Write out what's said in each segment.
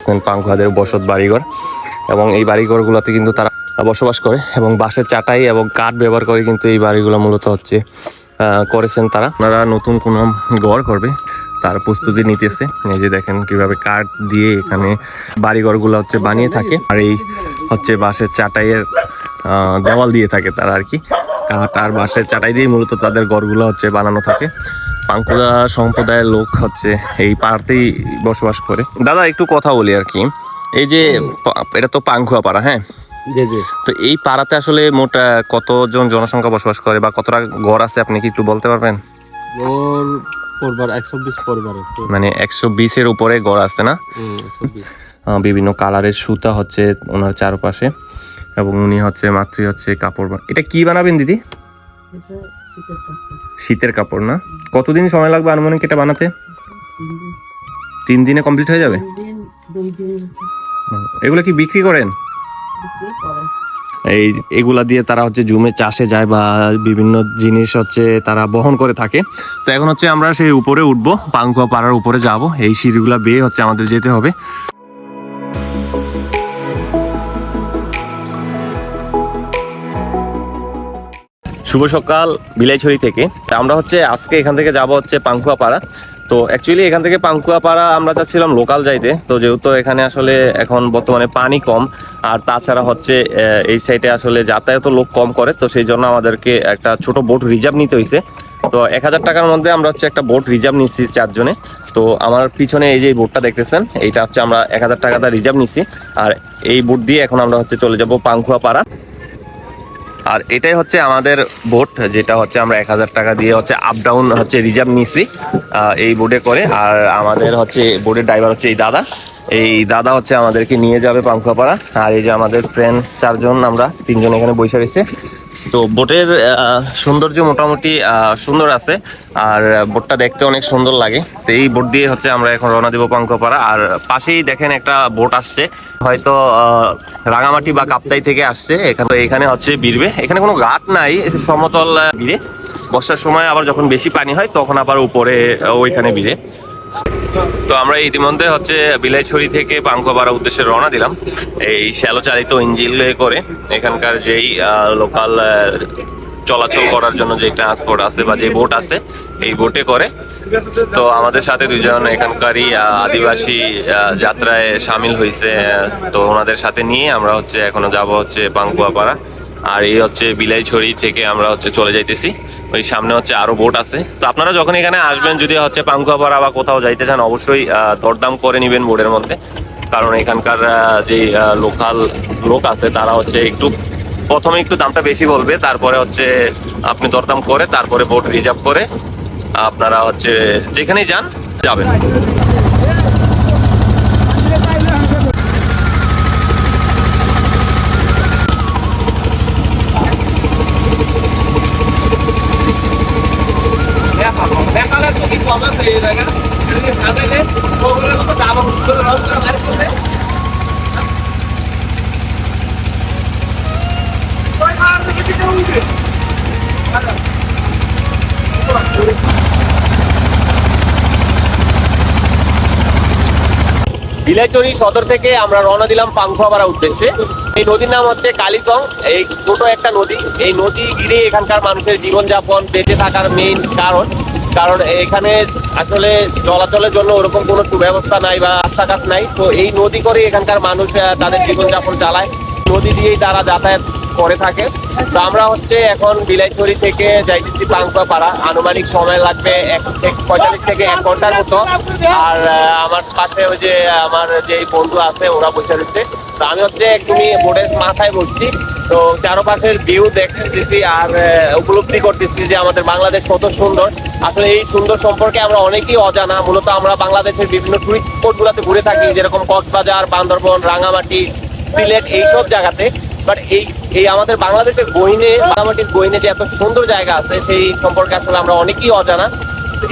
দেখতেছেন পাংখুয়াদের বসত বাড়িঘর, এবং এই বাড়িঘরগুলোতে কিন্তু তারা বসবাস করে এবং বাঁশের চাটাই এবং কাঠ ব্যবহার করে কিন্তু এই বাড়িগুলো মূলত হচ্ছে করেছেন তারা। আপনারা নতুন কোনো ঘর করবে তার প্রস্তুতি নিতেছে। এই যে দেখেন কিভাবে কাঠ দিয়ে এখানে বাড়িঘরগুলো হচ্ছে বানিয়ে থাকে, আর এই হচ্ছে বাঁশের চাটাইয়ের দেওয়াল দিয়ে থাকে তারা আর কি। কাঠ আর বাঁশের চাটাই দিয়ে মূলত তাদের ঘরগুলো হচ্ছে বানানো থাকে। পাংখুয়া সম্প্রদায়ের লোক হচ্ছে এই পাড়াতেই বসবাস করে। দাদা একটু কথা বলি আর কি, এই যে এটা তো পাংখুয়া পাড়া, হ্যাঁ, তো এই পাড়াতে আসলে মোট কতজন জনসংখ্যা বসবাস করে বা কতটা ঘর আছে আপনি কি একটু বলতে পারবেন? পরিবার 120 পরিবার আছে, মানে 120-এর উপরে ঘর আছে না? বিভিন্ন কালারের সুতা হচ্ছে ওনার চারপাশে, এবং উনি হচ্ছে মাত্রই হচ্ছে কাপড়। এটা কি বানাবেন দিদি? শীতের কাপড় না? কতদিন সময় লাগবে আনুমানিক এটা বানাতে? 3 দিনে কমপ্লিট হয়ে যাবে? এগুলো কি বিক্রি করেন? এগুলা দিয়ে তারা হচ্ছে জুমে চাষে যায় বা বিভিন্ন জিনিস হচ্ছে তারা বহন করে থাকে। তো এখন হচ্ছে আমরা সেই উপরে উঠবো, পাংখুয়া পাড়ার উপরে যাব। এই সিঁড়িগুলা বেয়ে হচ্ছে আমাদের যেতে হবে। শুভ সকাল বিলাইছড়ি থেকে। আমরা হচ্ছে আজকে এখান থেকে যাব হচ্ছে পাংখুয়া পাড়া। তো অ্যাকচুয়ালি এখান থেকে পাংখুয়া পাড়া আমরা চাচ্ছিলাম লোকাল যাইতে, তো যেহেতু এখানে আসলে এখন বর্তমানে পানি কম, আর তাছাড়া হচ্ছে এই সাইডে আসলে যাতায়াত লোক কম করে, তো সেই জন্য আমাদেরকে একটা ছোট বোট রিজার্ভ নিতে হয়েছে। তো 1000 টাকার মধ্যে আমরা হচ্ছে একটা বোট রিজার্ভ নিচ্ছি 4 জনে। তো আমার পিছনে এই যে বোটটা দেখতেছেন, এইটা হচ্ছে আমরা 1000 টাকাটা রিজার্ভ নিচ্ছি, আর এই বোট দিয়ে এখন আমরা হচ্ছে চলে যাব পাংখুয়া পাড়া। আর এটাই হচ্ছে আমাদের বোট, যেটা হচ্ছে আমরা 1000 টাকা দিয়ে হচ্ছে আপ ডাউন হচ্ছে রিজার্ভ নিছি এই বোটে করে। আর আমাদের হচ্ছে বোটের ড্রাইভার হচ্ছে এই দাদা হচ্ছে আমাদেরকে নিয়ে যাবে পাংখুয়া পাড়া। আর এই যে আমাদের ফ্রেন্ড 4 জন, আমরা 3 জন এখানে বসে রয়েছে। তো বোটের সৌন্দর্য মোটামুটি সুন্দর আছে, আর বোটটা দেখতে অনেক সুন্দর লাগে। তো এই বোট দিয়ে হচ্ছে আমরা এখন রওনা দিব পাংখুয়া পাড়া। আর পাশেই দেখেন একটা বোট আসছে, হয়তো রাঙামাটি বা কাপ্তাই থেকে আসছে। এখানে হচ্ছে বিড়বে, এখানে কোনো ঘাট নাই, সমতল বিড়ে। বর্ষার সময় আবার যখন বেশি পানি হয় তখন আবার উপরে ওইখানে বিড়ে। তো আমরা ইতিমধ্যে হচ্ছে বিলাইছড়ি থেকে পাংখুয়া পাড়ার উদ্দেশ্যে রওনা দিলাম এই শ্যালো চালিত ইঞ্জিন করে। এখানকার যেই লোকাল চলাচল করার জন্য যে ট্রান্সপোর্ট আছে বা যে বোট আছে, এই বোটে করে। তো আমাদের সাথে 2 জন এখানকারই আদিবাসী যাত্রায় সামিল হয়েছে, তো ওনাদের সাথে নিয়ে আমরা হচ্ছে এখনো যাব হচ্ছে পাংখুয়া পাড়া। আর এই হচ্ছে বিলাইছড়ি থেকে আমরা হচ্ছে চলে যাইতেছি, ওই সামনে হচ্ছে আরো বোট আছে। তো আপনারা যখন এখানে আসবেন, যদি হচ্ছে পাংখুয়া পাড়া বা কোথাও যাইতে চান, অবশ্যই দরদাম করে নিবেন বোটের মধ্যে, কারণ এখানকার যে লোকাল লোক আছে তারা হচ্ছে একটু প্রথমে একটু দামটা বেশি বলবে, তারপরে হচ্ছে আপনি দরদাম করে তারপরে বোট রিজার্ভ করে আপনারা হচ্ছে যেখানেই যান যাবেন। বিলাইছড়ি সদর থেকে আমরা রওনা দিলাম পাংখুয়া পাড়ার উদ্দেশ্যে। এই নদীর নাম হচ্ছে কালিচং। এই ছোট একটা নদী, এই নদী ঘিরে এখানকার মানুষের জীবনযাপন, বেঁচে থাকার মেইন কারণ এখানে আসলে চলাচলের জন্য ওরকম কোনো সুব্যবস্থা নাই বা রাস্তাঘাট নাই। তো এই নদী করে এখানকার মানুষ তাদের জীবনযাপন চালায়, নদী দিয়েই তারা যাতায়াত করে থাকে। তো আমরা হচ্ছে এখন বিলাইছড়ি থেকে যাইতেছি পাংখুয়া পাড়া। আনুমানিক সময় লাগবে 45 থেকে 1 ঘন্টার মতো। আর আমার পাশে ওই যে আমার যে বন্ধু আছে ওরা বসে রয়েছে। তো আমি হচ্ছে একদমই বোর্ডের মাথায় বসছি, তো চারপাশের ভিউ দেখতেছি আর উপলব্ধি করতেছি যে আমাদের বাংলাদেশ কত সুন্দর। আসলে এই সুন্দর সম্পর্কে আমরা অনেকেই অজানা। মূলত আমরা বাংলাদেশের বিভিন্ন টুরিস্ট স্পট গুলাতে ঘুরে থাকি, যেরকম কক্সবাজার, বান্দরবন, রাঙামাটি, সিলেট, এইসব জায়গাতে। বাট এই আমাদের বাংলাদেশের রাঙামাটির গহিনে যে এত সুন্দর জায়গা আছে, সেই সম্পর্কে আসলে আমরা অনেকেই অজানা।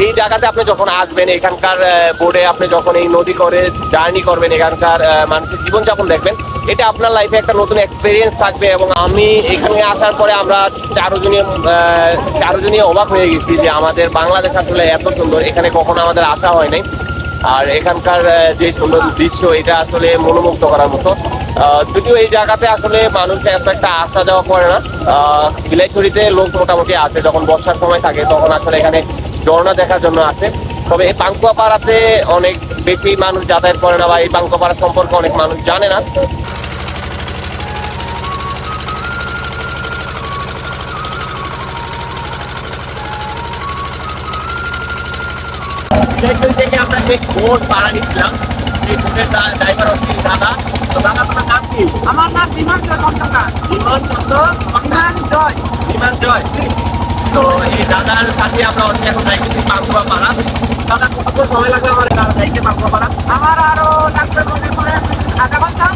এই জায়গাতে আপনি যখন আসবেন, এখানকার বোর্ডে আপনি যখন এই নদী করে জার্নি করবেন, এখানকার মানুষের জীবনযাপন দেখবেন, এটা আপনার লাইফে একটা নতুন এক্সপিরিয়েন্স থাকবে। এবং আমি এখানে আসার পরে আমরা চারজনই অবাক হয়ে গেছি যে আমাদের বাংলাদেশ আসলে এত সুন্দর, এখানে কখনো আমাদের আসা হয় নাই। আর এখানকার যে সুন্দর দৃশ্য, এটা আসলে মনোমুগ্ধ করার মতো। যদিও এই জায়গাতে আসলে মানুষ এত একটা আসা যাওয়া করে না। বিলাইছড়িতে লোক মোটামুটি আসে, যখন বর্ষার সময় থাকে তখন আসলে এখানে ঝর্ণা দেখার জন্য আসে। তবে এই পাঙ্কুয়া পাড়াতে অনেক বেশি মানুষ যাতায়াত করে না, বা এই পাঙ্কুয়া পাড়া সম্পর্কে অনেক মানুষ জানে না। থেকে আমরা যে বোট ভাড়া নিচ্ছিলাম, সেই বোটের ড্রাইভার হচ্ছে দাদা। তো দাদা, তোমার নাম কি? আমার নাম বিমান জয় কর্মকার। বিমান চন্দ্র বিমান জয়। বিমান জয়। তো এই দাদার সাথে আমরা হচ্ছে এখন যাইতেছি পাঙ্কুয়া পাড়া। দাদা, কত সময় লাগবে আমার যাইতে পাঙ্কুয়া পাড়া? আমার আরো লাগবে মনে করে আধা ঘন্টা।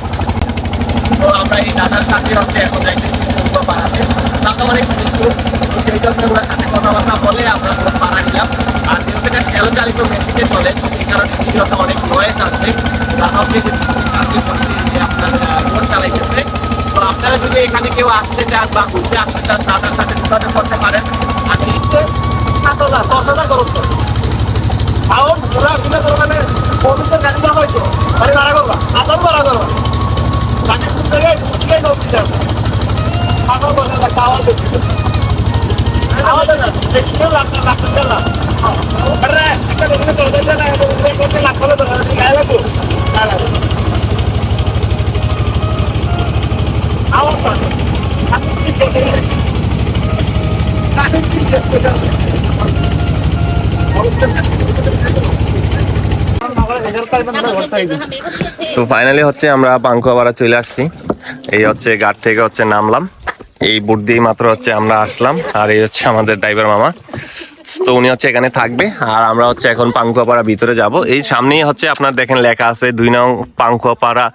তো আমরা এই দাদার সাথে হচ্ছে এখন যাইতেছি পাঙ্কুয়া পাড়াতে। দাদা অনেক কিছু, তো সেই জন্য ওনার সাথে কথাবার্তা বলে আমরা পুরো পাড়া নিলাম। আর যেহেতু এটা তেল চালিত মেশিনে চলে, তো সেই কারণে ভিডিওতে অনেক নয়েজ আসছে। দাদা হচ্ছে যে আপনার বোট চালাইতেছে। তো আপনারা যদি এখানে কেউ আসতে চান বা ঘুরতে আসতে চান, দাদার সাথে যোগাযোগ করতে পারেন। আর 7,000 10,000 খরচ করে কারণ ঘোরা ঘুরে দোকানে পবিত্র গাড়ি না হয়েছে মানে ভাড়া করবা, আদার ভাড়া করবা গাড়ি ঘুরতে গিয়ে ঘুরতে নদী যাবে আদার বলে না খাওয়ার বেশি আমাদের না বেশি লাখ লাখ লাখ আরে একটা দেখে তো দেন না করতে লাখ করে তো গায়ে লাগবে আওয়াজ আছে আপনি কি করতে তো ফাইনালি হচ্ছে আমরা পাঙ্কুয়া পাড়া চলে আসছি। এই হচ্ছে ঘাট থেকে হচ্ছে নামলাম, এই বোট দিয়ে মাত্র হচ্ছে আমরা আসলাম। আর এই হচ্ছে আমাদের ড্রাইভার মামা, তো উনি হচ্ছে এখানে থাকবে। আর আমরা হচ্ছে এখন পাঙ্কুয়া পাড়া ভিতরে যাব। এই সামনেই হচ্ছে আপনার দেখেন লেখা আছে 2 নং পাঙ্কুয়া পাড়া।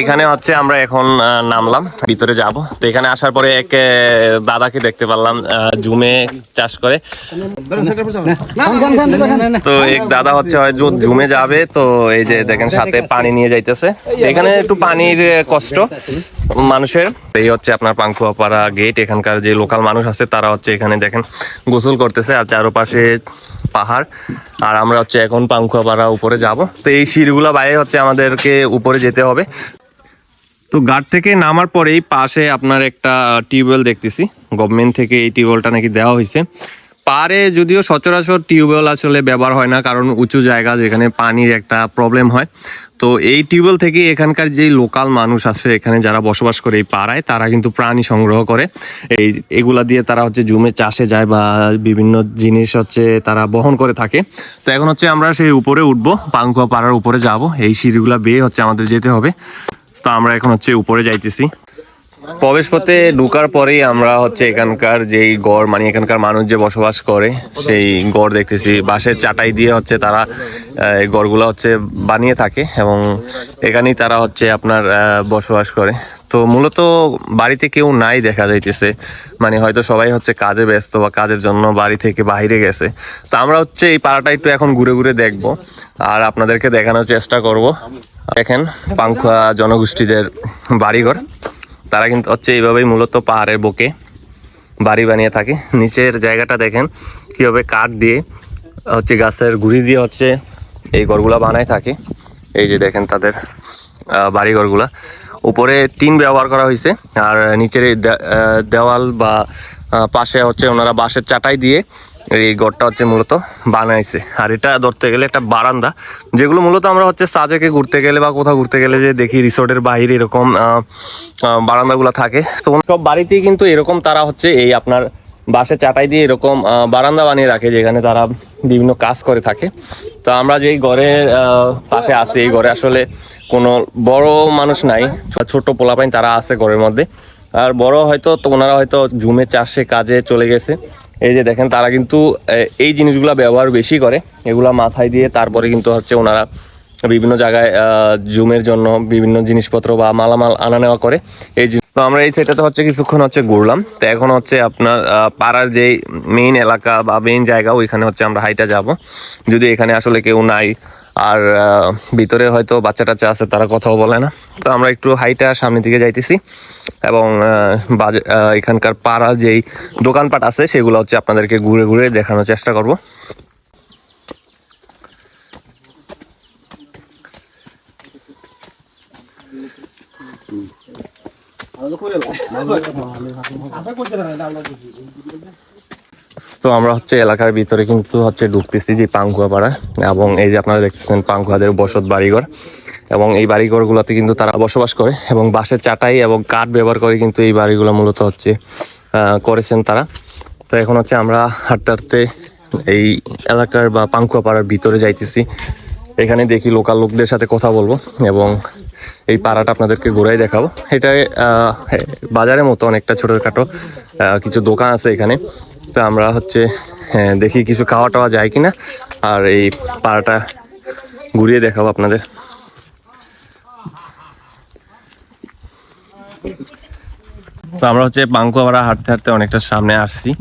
এখানে হচ্ছে আমরা এখন নামলাম, ভিতরে যাব। তো এখানে আসার পরে এক দাদাকে দেখতে পারলাম, জুমে চাষ করে। তো এক দাদা হচ্ছে হয়তো জুমে যাবে, তো এই যে দেখেন সাথে পানি নিয়ে যাইতেছে। এখানে একটু পানির কষ্ট মানুষের। এই হচ্ছে আপনার পাঙ্কুয়া পাড়া গেট। এখানকার যে লোকাল মানুষ আছে তারা হচ্ছে এখানে দেখেন গোসল করতেছে, আর চারপাশে পাহাড়। আর আমরা হচ্ছে এখন পাঙ্কুয়া পাড়া উপরে যাব। তো এই সিঁড়িগুলো বাইরে হচ্ছে আমাদেরকে উপরে যেতে হবে। তো ঘাট থেকে নামার পরেই পাশে আপনার একটা টিউবওয়েল দেখতেছি, গভর্নমেন্ট থেকে এই টিউবওয়েলটা নাকি দেওয়া হয়েছে। পারে যদিও সচরাচর টিউবওয়েল আসলে ব্যবহার হয় না, কারণ উঁচু জায়গা যেখানে পানির একটা প্রবলেম হয়। তো এই টিউবওয়েল থেকে এখানকার যেই লোকাল মানুষ আছে এখানে যারা বসবাস করে এই পাড়ায়, তারা কিন্তু প্রাণী সংগ্রহ করে। এগুলা দিয়ে তারা হচ্ছে জুমে চাষে যায় বা বিভিন্ন জিনিস হচ্ছে তারা বহন করে থাকে। তো এখন হচ্ছে আমরা সেই উপরে উঠবো, পাঙ্কুয়া পাড়ার উপরে যাব। এই সিঁড়িগুলা বেয়ে হচ্ছে আমাদের যেতে হবে। তো আমরা এখন হচ্ছে উপরে যাইতেছি। প্রবেশ পথে ঢুকার পরেই আমরা হচ্ছে এখানকার যেই গড়, মানে এখানকার মানুষ যে বসবাস করে সেই গড় দেখতেছি। বাঁশের চাটাই দিয়ে হচ্ছে তারা এই গড়গুলো হচ্ছে বানিয়ে থাকে, এবং এখানেই তারা হচ্ছে আপনার বসবাস করে। তো মূলত বাড়িতে কেউ নাই দেখা যাইতেছে, মানে হয়তো সবাই হচ্ছে কাজে ব্যস্ত বা কাজের জন্য বাড়ি থেকে বাইরে গেছে। তো আমরা হচ্ছে এই পাড়াটা একটু এখন ঘুরে ঘুরে দেখবো আর আপনাদেরকে দেখানোর চেষ্টা করব। দেখেন পাঙ্কুয়া জনগোষ্ঠীদের বাড়িঘর, তারা কিন্তু হচ্ছে এইভাবেই মূলত পাহাড়ের বুকে বাড়ি বানিয়ে থাকে। নিচের জায়গাটা দেখেন কীভাবে কাঠ দিয়ে হচ্ছে গাছের গুঁড়ি দিয়ে হচ্ছে এই ঘরগুলা বানায় থাকে। এই যে দেখেন তাদের বাড়িঘরগুলা, উপরে টিন ব্যবহার করা হয়েছে, আর নিচের এই দেওয়াল বা পাশে হচ্ছে ওনারা বাঁশের চাটাই দিয়ে এই ঘরটা হচ্ছে মূলত বানাইছে। আর এটা ধরতে গেলে একটা বারান্দা, যেগুলো মূলত আমরা হচ্ছে সাজেকে ঘুরতে গেলে বা কোথাও ঘুরতে গেলে যে দেখি রিসোর্টের বাইরে এরকম বারান্দাগুলো থাকে। তো সব বাড়িতেই কিন্তু এরকম তারা হচ্ছে এই আপনার বাঁশের চাটাই দিয়ে এরকম বারান্দা বানিয়ে রাখে, যেখানে তারা বিভিন্ন কাজ করে থাকে। তো আমরা যেই ঘরের পাশে আছি, এই ঘরে আসলে কোনো বড় মানুষ নাই, ছোট পোলাপাইন তারা আছে ঘরের মধ্যে। আর বড় হয়তো তো ওনারা হয়তো জুমে চাষে কাজে চলে গেছে। এই যে দেখেন তারা কিন্তু এই জিনিসগুলো ব্যবহার বেশি করে, এগুলা মাথায় দিয়ে তারপরে কিন্তু হচ্ছে ওনারা বিভিন্ন জায়গায় জুমের জন্য বিভিন্ন জিনিসপত্র বা মালামাল আনা নেওয়া করে। এই তো আমরা এই সাইডটাতে হচ্ছে কিছুক্ষণ হচ্ছে ঘুরলাম। তো এখন হচ্ছে আপনার পাড়ার যেই মেইন এলাকা বা মেইন জায়গা, ওইখানে হচ্ছে আমরা হাইটা যাব, যদি এখানে আসলে কেউ নাই। আর ভিতরে হয়তো বাচ্চা টাচ্চা আছে, তারা কথাও বলে না। তো আমরা একটু হাইটা সামনের দিকে যাইতেছি, এবং এখানকার পাড়া যেই দোকানপাট আছে সেগুলো হচ্ছে আপনাদেরকে ঘুরে ঘুরে দেখানোর চেষ্টা করব। তো আমরা হচ্ছে এলাকার ভিতরে কিন্তু হচ্ছে ঢুকতেছি যে পাংকুয়া পাড়া, এবং এই যে আপনারা দেখতেছেন পাংকুয়াদের বসত বাড়িঘর, এবং এই বাড়িঘরগুলোতে কিন্তু তারা বসবাস করে এবং বাঁশের চাটাই এবং কাঠ ব্যবহার করে কিন্তু এই বাড়িগুলো মূলত হচ্ছে করেছেন তারা। তো এখন হচ্ছে আমরা হাঁটতে হাঁটতে এই এলাকার বা পাংকুয়া পাড়ার ভিতরে যাইতেছি। এখানে দেখি লোকাল লোকদের সাথে কথা বলবো এবং এই পাড়াটা আপনাদেরকে ঘুরাই দেখাবো। এটা বাজারের মতো অনেকটা ছোটোখাটো কিছু দোকান আছে এখানে। তো আমরা হচ্ছে দেখি কিছু খাওয়া টাওয়া যায় কিনা, আর এই পাড়াটা ঘুরিয়ে দেখাবো আপনাদের। তো আমরা হচ্ছে পাংকুয়া পাড়া হাঁটতে হাঁটতে অনেকটা সামনে আসছি।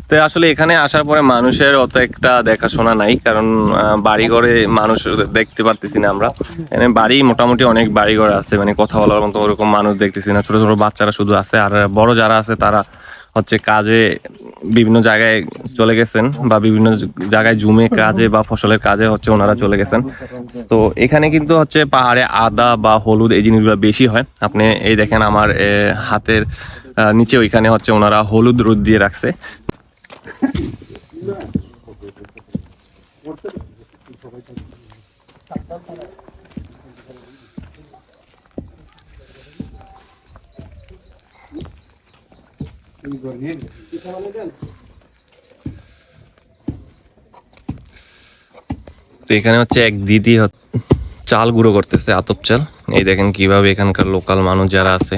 তো আসলে এখানে আসার পরে মানুষের অত একটা দেখাশোনা নাই, কারণ বাড়িঘরে মানুষ দেখতে পারতেছি না আমরা। এখানে বাড়ি মোটামুটি অনেক বাড়িঘর আছে, মানে কথা বলার মতো ওরকম মানুষ দেখতেছি না। ছোট ছোট বাচ্চারা শুধু আছে, আর বড় যারা আছে তারা হচ্ছে কাজে বিভিন্ন জায়গায় চলে গেছেন, বা বিভিন্ন জায়গায় জুমে কাজে বা ফসলের কাজে হচ্ছে ওনারা চলে গেছেন। তো এখানে কিন্তু হচ্ছে পাহাড়ে আদা বা হলুদ এই জিনিসগুলো বেশি হয়। আপনি এই দেখেন আমার হাতের নিচে ওইখানে হচ্ছে ওনারা হলুদ রোদ দিয়ে রাখছে। তো এখানে হচ্ছে এক দিদি চাল গুঁড়ো করতেছে, আতপ চাল। এই দেখেন কিভাবে এখানকার লোকাল মানুষ যারা আছে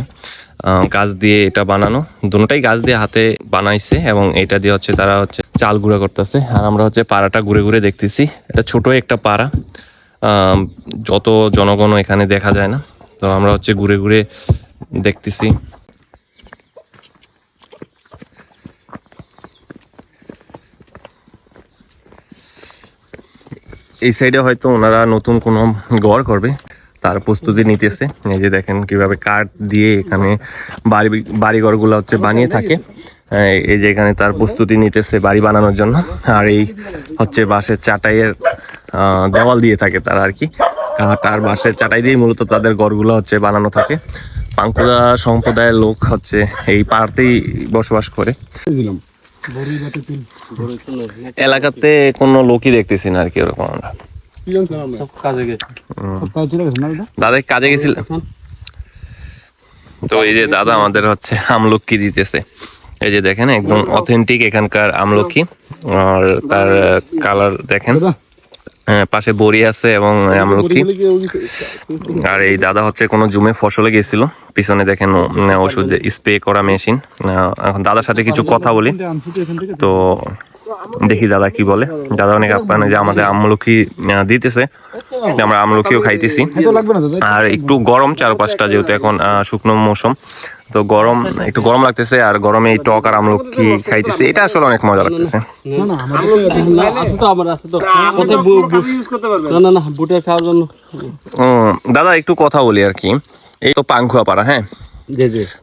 গাছ দিয়ে এটা বানানো, দুটোটাই গাছ দিয়ে হাতে বানাইছে, এবং এটা দিয়ে হচ্ছে তারা হচ্ছে চাল গুঁড়ো করতেছে। আর আমরা হচ্ছে পাড়াটা ঘুরে ঘুরে দেখতেছি। এটা ছোট একটা পাড়া, যত জনগণ এখানে দেখা যায় না। তো আমরা হচ্ছে ঘুরে ঘুরে দেখতেছি। এই সাইডে হয়তো ওনারা নতুন কোনো ঘর করবে, তার প্রস্তুতি নিতেছে। এই যে দেখেন কিভাবে কাঠ দিয়ে এখানে বাড়িঘরগুলো হচ্ছে বানিয়ে থাকে। এই যে এখানে তার প্রস্তুতি নিতেছে বাড়ি বানানোর জন্য। আর এই হচ্ছে বাঁশের চাটাইয়ের দেওয়াল দিয়ে থাকে তারা আর কি। কাঠ আর বাঁশের চাটাই দিয়েই মূলত তাদের ঘরগুলো হচ্ছে বানানো থাকে। পাংকুয়া সম্প্রদায়ের লোক হচ্ছে এই পাড়াতেই বসবাস করে। এলাকাতে কোনো লোকই দেখতেছি না আর কি ওরকম আমরা। দাদা কাজে গেছিল। তো এই যে দাদা আমাদের হচ্ছে আমলকি দিতেছে। এই যে দেখেন একদম অথেন্টিক এখানকার আমলকি, আর তার কালার দেখেন। পাশে বড়ি আছে এবং আমলকি। আর এই দাদা হচ্ছে কোনো জুমে ফসলে গেছিল, পিছনে দেখেন ওষুধ স্প্রে করা মেশিন। এখন দাদার সাথে কিছু কথা বলি, তো দেখি দাদা কি বলে। দাদা অনেক আপ্যায়ন যে আমাদের আমলকি দিতেছে, আমরা আমলকিও খাইতেছি। আর একটু গরম চারপাশটা, যেহেতু এখন শুকনো মৌসুম, তো গরম একটু গরম লাগতেছে। আর গরমে এই টক আর আমলকি খাইতেছি, এটা আসলে অনেক মজা লাগতেছে। দাদা একটু কথা বলি আর কি। এই তো পাংকুয়া পাড়া, হ্যাঁ,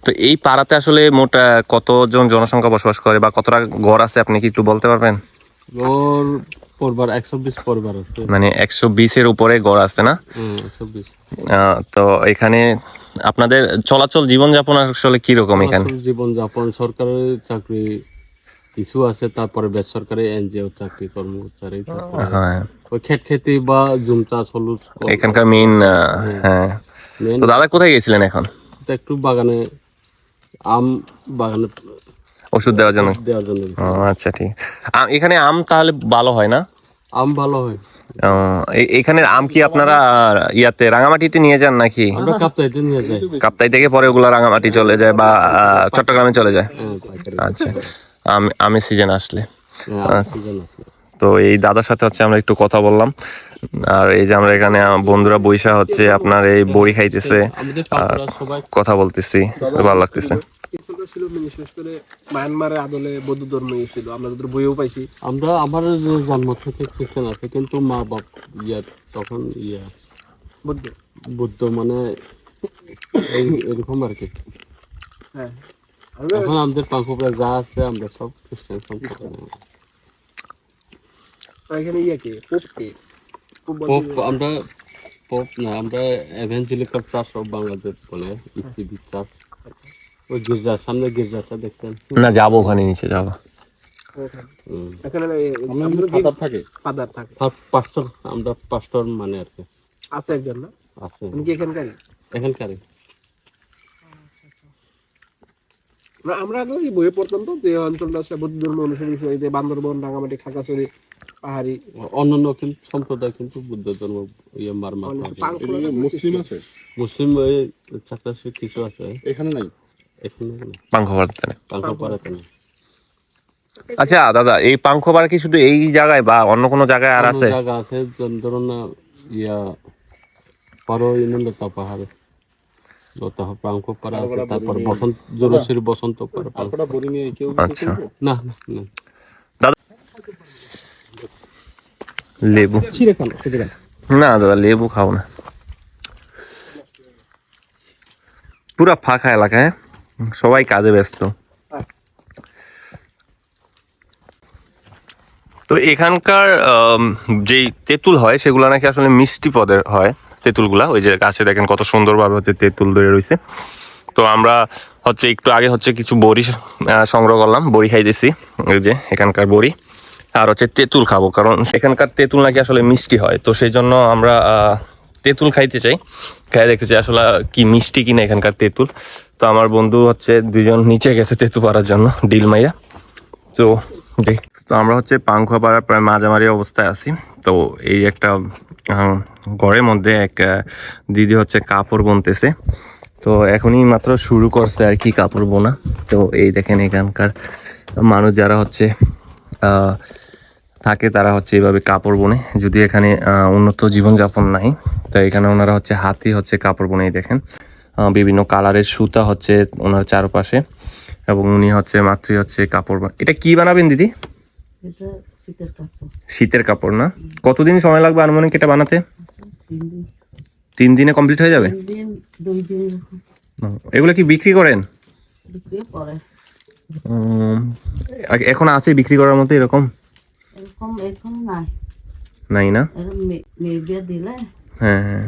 তো এই পাড়াতে আসলে মোট কতজন জনসংখ্যা বসবাস করে বা কতটা ঘর আছে, আপনি কি একটু বলতে পারবেন? পরিবার 120 পরিবার আছে, মানে 120-এর উপরে ঘর আছে না? 120। তো এখানে আপনাদের চলাচল জীবনযাপন আসলে কিরকম? এখানে জীবনযাপন সরকারের চাকরি কিছু আছে, তারপরে বেসরকারি এনজিও চাকরি কর্মচারী, হ্যাঁ, ওই খেতি বা জুম চাষ হলুদ এখানকার মেইন। হ্যাঁ, তো দাদা কোথায় গেছিলেন এখন? একটু বাগানে, আম বাগানে ওষুধ দেওয়ার জন্য। আচ্ছা, ঠিক। এখানে আম তাহলে ভালো হয় না? আম ভালো হয়। এখানের আম কি আপনারা ইয়াতে রাঙামাটিতে নিয়ে যান নাকি? আমরা কাপ্তাইতে নিয়ে যাই। কাপ্তাই থেকে পরে ওগুলা রাঙামাটি চলে যায় বা চট্টগ্রামে চলে যায়? আচ্ছা, আমের সিজন আসলে। তো এই দাদার সাথে হচ্ছে আমরা একটু কথা বললাম। আর এই যে আমরা এখানে বন্ধুরা বৈশা হচ্ছে আপনার এই বড়ি খাইতেছে, কথা বলতেছি, ভালো লাগতেছে। বিশেষ করে মায়ানমারের আদলে বৌদ্ধ ধর্ম ছিল, আমরা যত বইও পাইছি। আমরা আমার জন্ম থেকে খ্রিস্টান আছে, কিন্তু মা বাপ তখন বুদ্ধ মানে এরকম আর কি। হ্যাঁ, এখন আমাদের পাঁকুড়া যা আছে আমরা সব খ্রিস্টান সম্পর্ক। এখানে পোপ আমরা পোপ না, আমরা এভাঞ্জেলিক্যাল চার্চ অফ বাংলাদেশ বলে, ইসিবি চার্চ। ওই গির্জার সামনে গির্জাটা দেখছেন? না, যাবো ওখানে, নিচে যাবো। হুম। এখানে ফাদার থাকে, ফাদার থাকে, আর পাস্টর, আমরা পাস্টর মানে আর কি আছে একজন না? আছে উনি কি এখানকার? এখানকারই। আমরা আগে ওই বইয়ে পড়তাম তো যে অঞ্চলটা আছে বৌদ্ধ ধর্ম অনুসারী, এই যে বান্দরবন, রাঙামাটি, খাগড়াছড়ি, পাহাড়ি, অন্যান্য কিন্তু সম্প্রদায় কিন্তু বুদ্ধ ধর্ম মারমা মুসলিম আছে। মুসলিম ওই চাকরাশি কিছু আছে, এখানে নাই। এখানে পাংখোপাড়াতে। পাঙ্খাপাড়াতে না। আচ্ছা দাদা, এই পাংখোপাড়া কি শুধু এই জায়গায় বা অন্য কোনো জায়গায় আর অন্য আছে? জায়গা আছে, ধরুন না ইয়া পারো লতা পাহাড়, লতা পাঙ্খাপাড়া আছে, তারপর বসন্ত জলশ্রী বসন্ত পাড়া। আচ্ছা, না না লেবু ছিঁড়ে খান, খেতে খান। না দাদা, লেবু খাও না। পুরা ফাঁকা এলাকা, হ্যাঁ, সবাই কাজে ব্যস্ত। তো এখানকার যেই তেঁতুল হয় সেগুলো নাকি আসলে মিষ্টি পদের হয় তেঁতুলগুলা। ওই যে গাছে দেখেন কত সুন্দরভাবে হচ্ছে তেঁতুল ধরে রয়েছে। তো আমরা হচ্ছে একটু আগে হচ্ছে কিছু বড়ি সংগ্রহ করলাম, বড়ি খাইতেছি, ওই যে এখানকার বড়ি, আর হচ্ছে তেঁতুল খাবো, কারণ এখানকার তেঁতুল নাকি আসলে মিষ্টি হয়। তো সেই জন্য আমরা তেঁতুল খাইতে চাই, খাই দেখতে চাই আসলে কি মিষ্টি কিনা এখানকার তেঁতুল। তো আমার বন্ধু হচ্ছে দুজন নিচে গেছে তেঁতুল পাড়ার জন্য, ডিল মাইরা। তো তো আমরা হচ্ছে পাংখোপাড়ার প্রায় মাঝামাঝি অবস্থায় আছি। তো এই একটা ঘরের মধ্যে এক দিদি হচ্ছে কাপড় বুনতেছে। তো এখনই মাত্র শুরু করছে আর কি কাপড় বোনা। তো এই দেখেন এখানকার মানুষ যারা হচ্ছে থাকে তারা হচ্ছে এইভাবে কাপড় বোনে, যদি এখানে উন্নত জীবনযাপন নাই। তো এখানে ওনারা হচ্ছে হাতি হচ্ছে কাপড় বোনে, দেখেন বিভিন্ন কালারের সুতা হচ্ছে ওনার চারপাশে, এবং উনি হচ্ছে মাত্রই হচ্ছে কাপড়। এটা কি বানাবেন দিদি? শীতের কাপড় না? কতদিন সময় লাগবে আনুমানিক এটা বানাতে? 3 দিনে কমপ্লিট হয়ে যাবে? এগুলো কি বিক্রি করেন? এখন আছে বিক্রি করার মতো এরকম? নাই না? হ্যাঁ হ্যাঁ।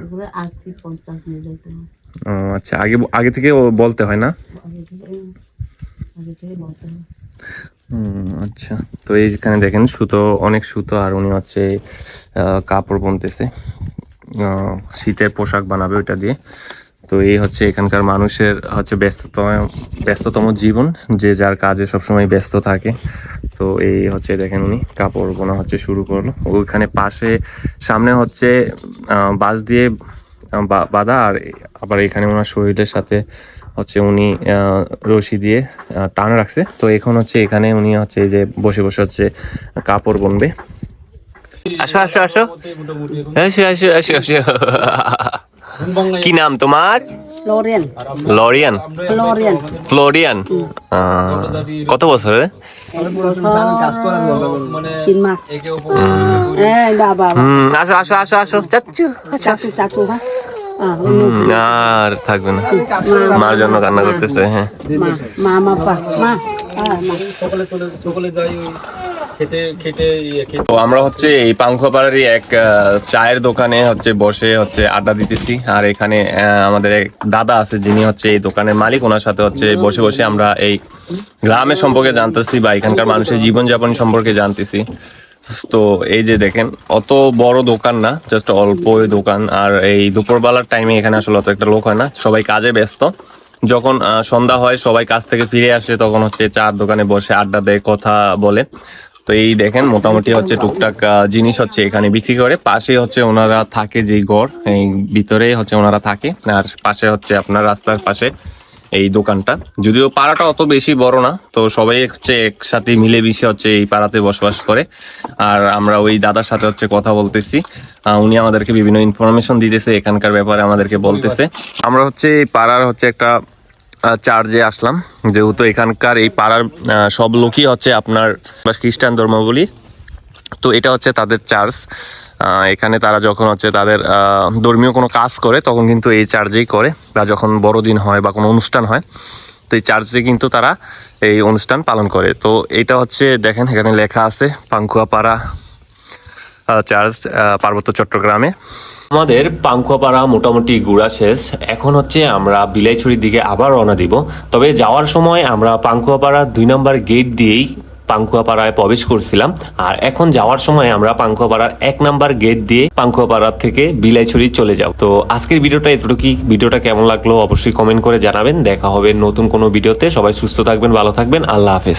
ও আচ্ছা, আগে থেকে বলতে হয় না? আচ্ছা। তো এইখানে দেখেন সুতো, অনেক সুতো, আর উনি হচ্ছে কাপড় বুনতেছে, শীতের পোশাক বানাবে ওইটা দিয়ে। তো এই হচ্ছে এখানকার মানুষের হচ্ছে ব্যস্ততম জীবন, যে যার কাজে সবসময় ব্যস্ত থাকে। তো এই হচ্ছে দেখেন উনি কাপড় বোনা হচ্ছে শুরু করলো। ওইখানে পাশে সামনে হচ্ছে বাঁশ দিয়ে বাঁধা, আর আবার এখানে ওনার শরীরের সাথে হচ্ছে উনি রশি দিয়ে টান রাখছে। তো এখন হচ্ছে এখানে উনি হচ্ছে এই যে বসে বসে হচ্ছে কাপড় বুনবে। আসো আসো আসো আসো আসো আসো আসো। কি নাম তোমার? ফ্লোরিয়ান। লরিয়ান? ফ্লোরিয়ান। ফ্লোরিয়ান। কত বছরের? 3 মাস। বাবা আসো আসো আসো আসো চাচ্চু, চাচু চাচু হ্যাঁ আর থাকবে না, মার জন্য কান্না করতেছে। হ্যাঁ, মা মা পা মা তো আমরা হচ্ছে এই পাংখোপাড়ারই এক চায়ের দোকানে হচ্ছে বসে হচ্ছে আড্ডা দিতেছি। আর এখানে আমাদের এক দাদা আছে যিনি হচ্ছে এই দোকানের মালিক, ওনার সাথে হচ্ছে বসে বসে আমরা এই গ্রামের সম্পর্কে জানতেছি বা এখানকার মানুষের জীবনযাপন সম্পর্কে জানতেছি। তো এই যে দেখেন অত বড় দোকান না, জাস্ট অল্প দোকান। আর এই দুপুরবেলার টাইমে এখানে আসলে অত একটা লোক হয় না, সবাই কাজে ব্যস্ত। যখন সন্ধ্যা হয় সবাই কাজ থেকে ফিরে আসে, তখন হচ্ছে চার দোকানে বসে আড্ডা দেয়, কথা বলে। তো এই দেখেন মোটামুটি হচ্ছে টুকটাক জিনিস হচ্ছে এখানে বিক্রি করে। পাশে হচ্ছে ওনারা থাকে, যেই ঘর এই ভিতরে হচ্ছে ওনারা থাকে, আর পাশে হচ্ছে আপনার রাস্তার পাশে এই দোকানটা। যদিও পাড়াটা অত বেশি বড় না, তো সবাই হচ্ছে একসাথে মিলেমিশে হচ্ছে এই পাড়াতে বসবাস করে। আর আমরা ওই দাদার সাথে হচ্ছে কথা বলতেছি, উনি আমাদেরকে বিভিন্ন ইনফরমেশন দিতেছে এখানকার ব্যাপারে, আমাদেরকে বলতেছে। আমরা হচ্ছে এই পাড়ার হচ্ছে একটা চার্চে আসলাম, যেহেতু এখানকার এই পাড়ার সব লোকই হচ্ছে আপনার খ্রিস্টান ধর্মাবলী। তো এটা হচ্ছে তাদের চার্চ। এখানে তারা যখন হচ্ছে তাদের ধর্মীয় কোনো কাজ করে তখন কিন্তু এই চার্চেই করে, বা যখন বড়দিন হয় বা কোনো অনুষ্ঠান হয় তো এই চার্চে কিন্তু তারা এই অনুষ্ঠান পালন করে। তো এটা হচ্ছে দেখেন এখানে লেখা আছে পাংখোপাড়া চার্চ পার্বত্য চট্টগ্রামে। আমাদের পাংখুয়াপাড়া মোটামুটি ঘোরা শেষ। এখন হচ্ছে আমরা বিলাইছড়ির দিকে আবার রওনা দিব। তবে যাওয়ার সময় আমরা পাংখুয়াপাড়া 2 নম্বর গেট দিয়েই পাংখুয়াপাড়ায় প্রবেশ করছিলাম, আর এখন যাওয়ার সময় আমরা পাংখুয়াপাড়ার 1 নম্বর গেট দিয়ে পাংখুয়াপাড়া থেকে বিলাইছড়ি চলে যাব। তো আজকের ভিডিওটা এতটুকুই। ভিডিওটা কেমন লাগলো অবশ্যই কমেন্ট করে জানাবেন। দেখা হবে নতুন কোনো ভিডিওতে। সবাই সুস্থ থাকবেন, ভালো থাকবেন। আল্লাহ হাফেজ।